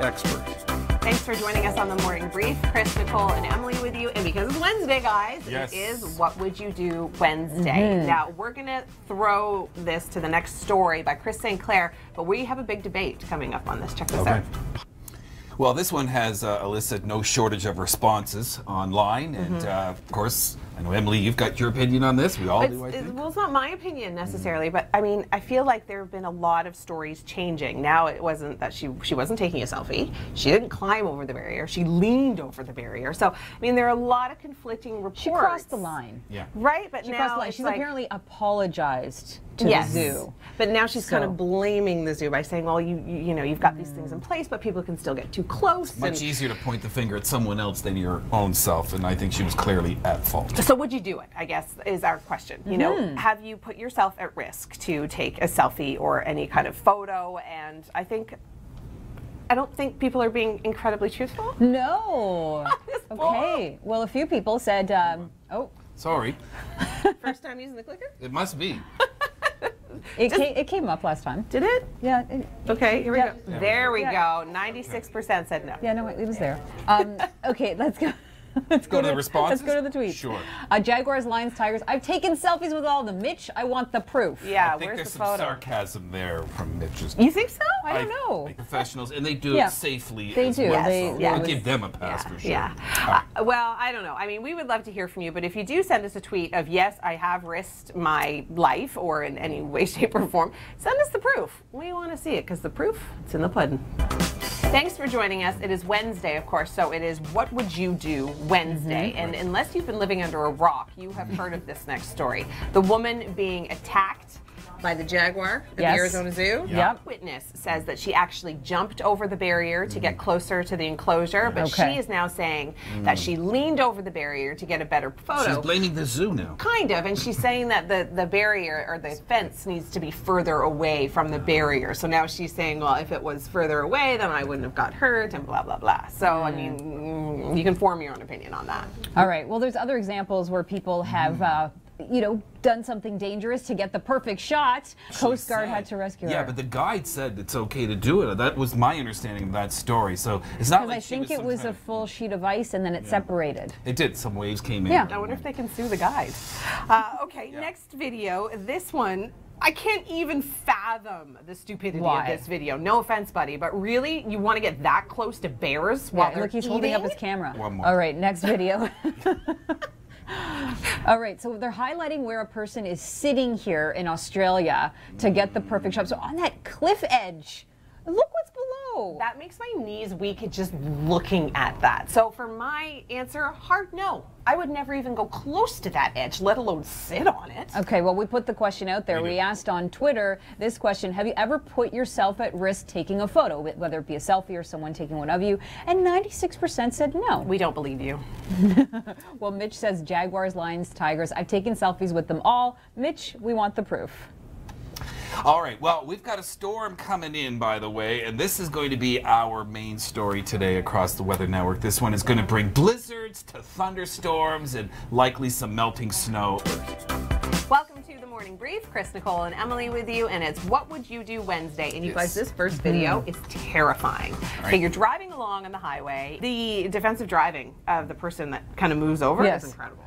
expert. Thanks for joining us on the Morning Brief. Chris, Nicole, and Emily with you. And because it's Wednesday, guys, yes, it is What Would You Do Wednesday. Now, we're going to throw this to the next story by Chris St. Clair, but we have a big debate coming up on this. Check this out. Well, this one has elicited no shortage of responses online, and of course, I know, Emily, you've got your opinion on this. We all do, I think. Well, it's not my opinion necessarily, but I mean, I feel like there have been a lot of stories changing. Now, it wasn't that she wasn't taking a selfie. She didn't climb over the barrier. She leaned over the barrier. So, I mean, there are a lot of conflicting reports. She crossed the line. Yeah. Right? But she now she's like, apparently apologized to the zoo. But now she's kind of blaming the zoo by saying, well, you know, you've got these things in place, but people can still get too close. Much easier to point the finger at someone else than your own self, and I think she was clearly at fault. So would you do it, I guess, is our question. You know, have you put yourself at risk to take a selfie or any kind of photo? And I don't think people are being incredibly truthful. No. Okay. Well, a few people said, oh. Sorry. First time using the clicker? It must be. It came up last time. Did it? Yeah. Okay, here we go. Yeah. There we go. 96% said no. Yeah, no, it was there. Okay, let's go. Let's go to the responses? Let's go to the tweets. Sure. Jaguars, Lions, Tigers. I've taken selfies with all of them. Mitch, I want the proof. Yeah, I think where's there's the some photo? sarcasm there from Mitch's. You think so? I don't know. Like professionals, and they do it safely. They as do. Well. They I'll give them a pass for sure. Yeah. Well, I don't know. I mean, we would love to hear from you, but if you do send us a tweet of, yes, I have risked my life or in any way, shape, or form, send us the proof. We want to see it because the proof, it's in the pudding. Thanks for joining us. It is Wednesday, of course, so it is What Would You Do Wednesday. And unless you've been living under a rock, you have heard of this next story. The woman being attacked by the jaguar at the Arizona Zoo. Yep. Witness says that she actually jumped over the barrier to get closer to the enclosure, but she is now saying that she leaned over the barrier to get a better photo. She's blaming the zoo now. Kind of, and she's saying that the barrier or the fence needs to be further away from the barrier. So now she's saying, well, if it was further away, then I wouldn't have got hurt and blah, blah, blah. So, I mean, you can form your own opinion on that. All right. Well, there's other examples where people have you know, done something dangerous to get the perfect shot. Coast Guard had to rescue her. Yeah, but the guide said it's okay to do it. That was my understanding of that story. So it's not like I think it was a full sheet of ice and then it separated. It did. Some waves came in. Yeah. I wonder if they can sue the guide. Okay, next video. This one, I can't even fathom the stupidity of this video. No offense, buddy, but really, you want to get that close to bears while they're look, he's eating? holding up his camera. One more. All right, next video. All right, so they're highlighting where a person is sitting here in Australia to get the perfect shot. So on that cliff edge, look what's below. That makes my knees weak just looking at that. So for my answer, hard no. I would never even go close to that edge, let alone sit on it. Okay, well, we put the question out there. We asked on Twitter this question: have you ever put yourself at risk taking a photo, whether it be a selfie or someone taking one of you? And 96% said no. We don't believe you. Well, Mitch says Jaguars, Lions, Tigers. I've taken selfies with them all. Mitch, we want the proof. All right, well, we've got a storm coming in, by the way, and this is going to be our main story today across the Weather Network. This one is going to bring blizzards to thunderstorms and likely some melting snow. Welcome to the Morning Brief. Chris, Nicole, and Emily with you, and it's What Would You Do Wednesday. And you guys, this first video is terrifying. Okay, you're driving along on the highway. The defensive driving of the person that kind of moves over is incredible.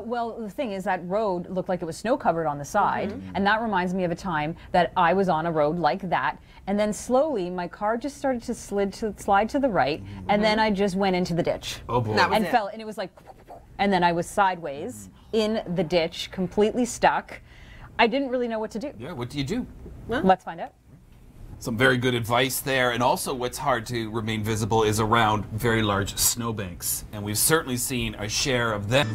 Well, the thing is, that road looked like it was snow covered on the side, and that reminds me of a time that I was on a road like that, and then slowly my car just started to slide to the right, and then I just went into the ditch. Oh boy! And fell, and it was like, and then I was sideways in the ditch, completely stuck. I didn't really know what to do. Yeah, what do you do? Let's find out. Some very good advice there, and also what's hard to remain visible is around very large snowbanks, and we've certainly seen a share of them.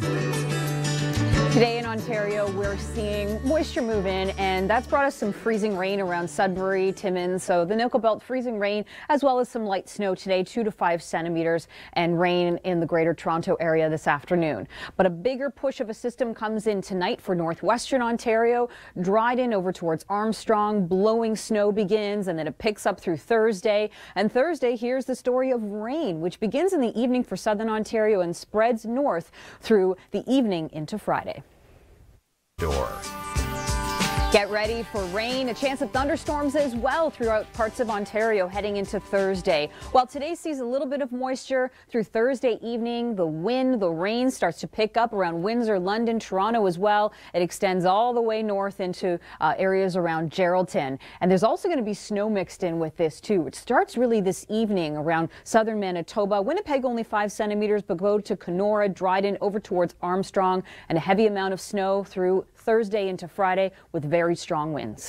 Today in Ontario, we're seeing moisture move in, and that's brought us some freezing rain around Sudbury, Timmins. So the Nickel Belt, freezing rain, as well as some light snow today, 2 to 5 centimeters, and rain in the Greater Toronto area this afternoon. But a bigger push of a system comes in tonight for northwestern Ontario. Dryden over towards Armstrong, blowing snow begins, and then it picks up through Thursday. And Thursday, here's the story of rain, which begins in the evening for southern Ontario and spreads north through the evening into Friday. Get ready for rain, a chance of thunderstorms as well throughout parts of Ontario heading into Thursday. While today sees a little bit of moisture, through Thursday evening, the wind, the rain starts to pick up around Windsor, London, Toronto as well. It extends all the way north into areas around Geraldton. And there's also going to be snow mixed in with this too. It starts really this evening around southern Manitoba. Winnipeg only 5 centimeters, but go to Kenora, Dryden, over towards Armstrong, and a heavy amount of snow through Thursday into Friday with very strong winds.